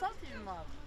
Kısaltayım mı abi?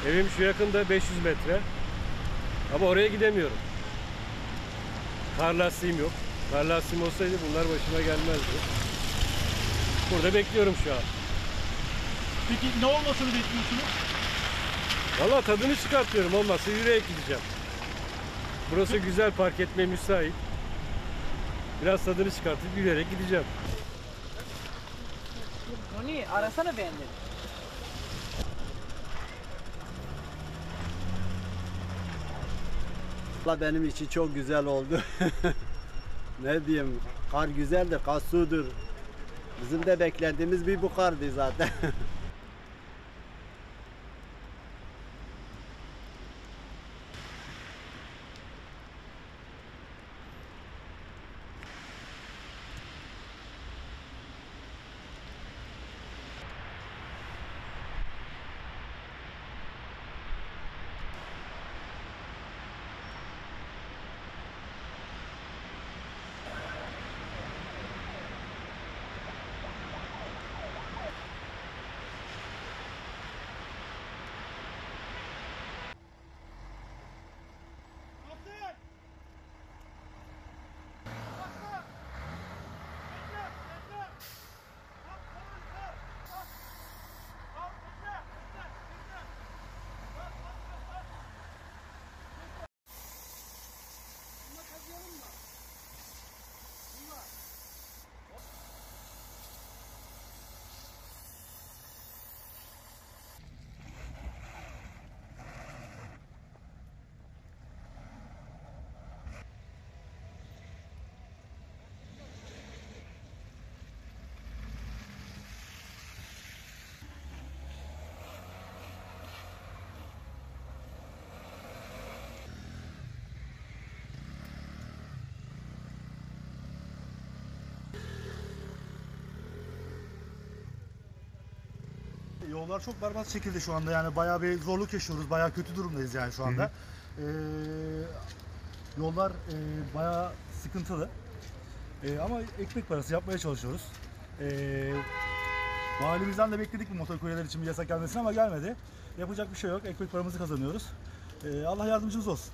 Evim şu yakında 500 metre. Ama oraya gidemiyorum. Kar lastiğim yok. Kar lastiğim olsaydı bunlar başıma gelmezdi. Burada bekliyorum şu an. Peki ne olmasını bekliyorsunuz? Vallahi tadını çıkartıyorum. Olmazsa yürüyerek gideceğim. Burası güzel, park etmeye müsait. Biraz tadını çıkartıp yürüyerek gideceğim. Tony arasana beğendin. Valla benim için çok güzel oldu. Ne diyeyim, kar güzeldir, kar sudur. Bizim de beklediğimiz bir bu kardı zaten. Yollar çok berbat şekilde şu anda, yani bayağı bir zorluk yaşıyoruz, bayağı kötü durumdayız yani şu anda. Yollar bayağı sıkıntılı. Ama ekmek parası yapmaya çalışıyoruz. Valimizden de bekledik bu motor kuryeler için bir yasak gelmesini ama gelmedi. Yapacak bir şey yok, ekmek paramızı kazanıyoruz. Allah yardımcımız olsun.